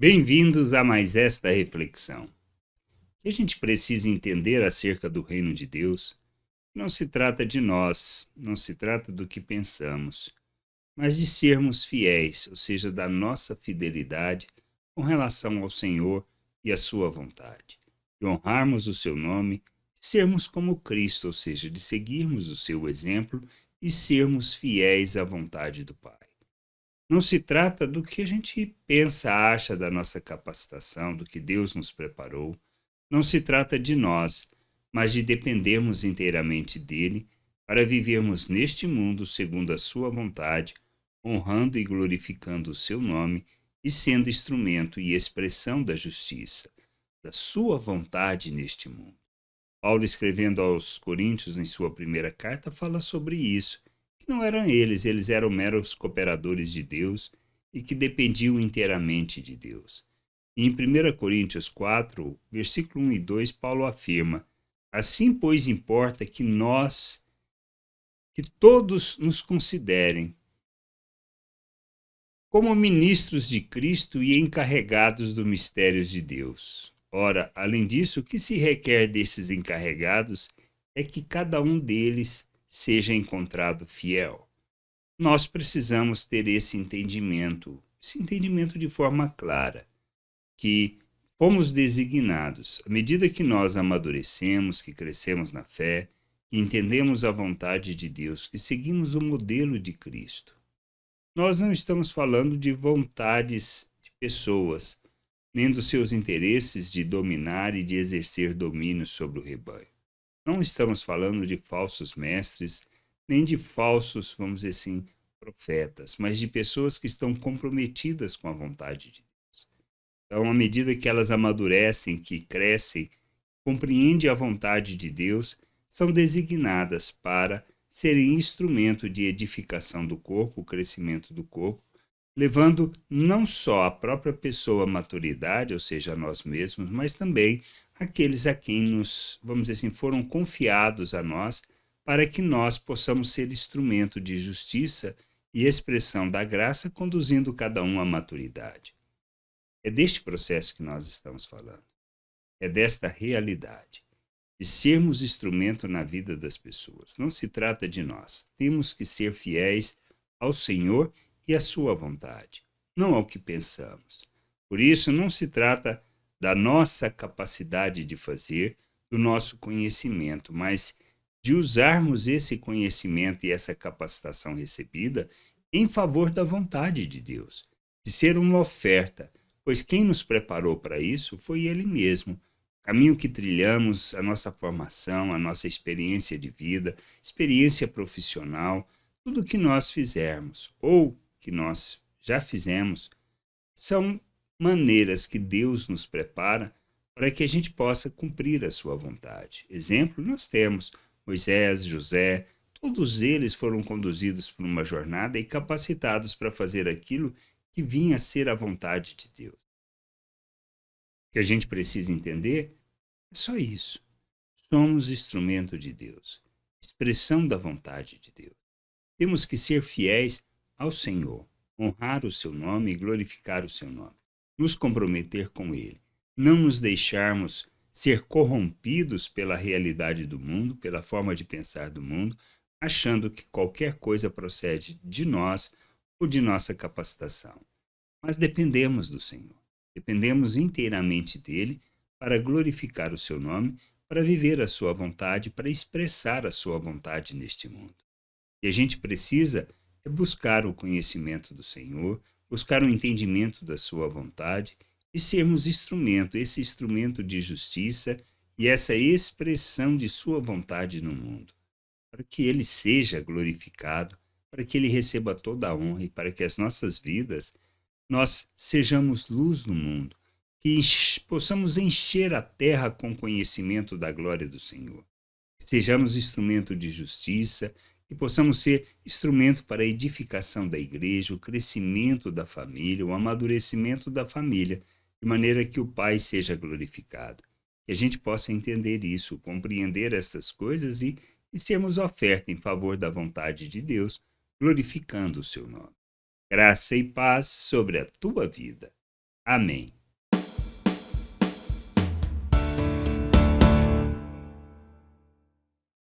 Bem-vindos a mais esta reflexão. O que a gente precisa entender acerca do reino de Deus não se trata de nós, não se trata do que pensamos, mas de sermos fiéis, ou seja, da nossa fidelidade com relação ao Senhor e à sua vontade, de honrarmos o seu nome, de sermos como Cristo, ou seja, de seguirmos o seu exemplo e sermos fiéis à vontade do Pai. Não se trata do que a gente pensa, acha da nossa capacitação, do que Deus nos preparou. Não se trata de nós, mas de dependermos inteiramente dele para vivermos neste mundo segundo a sua vontade, honrando e glorificando o seu nome e sendo instrumento e expressão da justiça, da sua vontade neste mundo. Paulo, escrevendo aos Coríntios, em sua primeira carta, fala sobre isso, que não eram eles eram meros cooperadores de Deus e que dependiam inteiramente de Deus. E em 1 Coríntios 4, versículo 1 e 2, Paulo afirma: assim, pois, importa que todos nos considerem como ministros de Cristo e encarregados dos mistérios de Deus. Ora, além disso, o que se requer desses encarregados é que cada um deles seja encontrado fiel. Nós precisamos ter esse entendimento de forma clara, que fomos designados, à medida que nós amadurecemos, que crescemos na fé, que entendemos a vontade de Deus, que seguimos o modelo de Cristo. Nós não estamos falando de vontades de pessoas, nem dos seus interesses de dominar e de exercer domínio sobre o rebanho. Não estamos falando de falsos mestres, nem de falsos, vamos dizer assim, profetas, mas de pessoas que estão comprometidas com a vontade de Deus. Então, à medida que elas amadurecem, que crescem, compreendem a vontade de Deus, são designadas para serem instrumento de edificação do corpo, o crescimento do corpo, levando não só a própria pessoa à maturidade, ou seja, a nós mesmos, mas também aqueles a quem nos, vamos dizer assim, foram confiados a nós, para que nós possamos ser instrumento de justiça e expressão da graça, conduzindo cada um à maturidade. É deste processo que nós estamos falando. É desta realidade, de sermos instrumento na vida das pessoas. Não se trata de nós. Temos que ser fiéis ao Senhor e à sua vontade, não ao que pensamos. Por isso, não se trata da nossa capacidade de fazer, do nosso conhecimento, mas de usarmos esse conhecimento e essa capacitação recebida em favor da vontade de Deus, de ser uma oferta, pois quem nos preparou para isso foi Ele mesmo. O caminho que trilhamos, a nossa formação, a nossa experiência de vida, experiência profissional, tudo que nós fizermos ou que nós já fizemos, são maneiras que Deus nos prepara para que a gente possa cumprir a sua vontade. Exemplo, nós temos Moisés, José, todos eles foram conduzidos por uma jornada e capacitados para fazer aquilo que vinha a ser a vontade de Deus. O que a gente precisa entender é só isso. Somos instrumento de Deus, expressão da vontade de Deus. Temos que ser fiéis ao Senhor, honrar o seu nome e glorificar o seu nome, nos comprometer com ele, não nos deixarmos ser corrompidos pela realidade do mundo, pela forma de pensar do mundo, achando que qualquer coisa procede de nós ou de nossa capacitação. Mas dependemos do Senhor, dependemos inteiramente dele para glorificar o seu nome, para viver a sua vontade, para expressar a sua vontade neste mundo. E a gente precisa buscar o conhecimento do Senhor, buscar o entendimento da sua vontade e sermos instrumento, esse instrumento de justiça e essa expressão de sua vontade no mundo, para que ele seja glorificado, para que ele receba toda a honra e para que as nossas vidas, nós sejamos luz no mundo, que possamos encher a terra com conhecimento da glória do Senhor, que sejamos instrumento de justiça, que possamos ser instrumento para a edificação da igreja, o crescimento da família, o amadurecimento da família, de maneira que o Pai seja glorificado. Que a gente possa entender isso, compreender essas coisas e sermos oferta em favor da vontade de Deus, glorificando o seu nome. Graça e paz sobre a tua vida. Amém.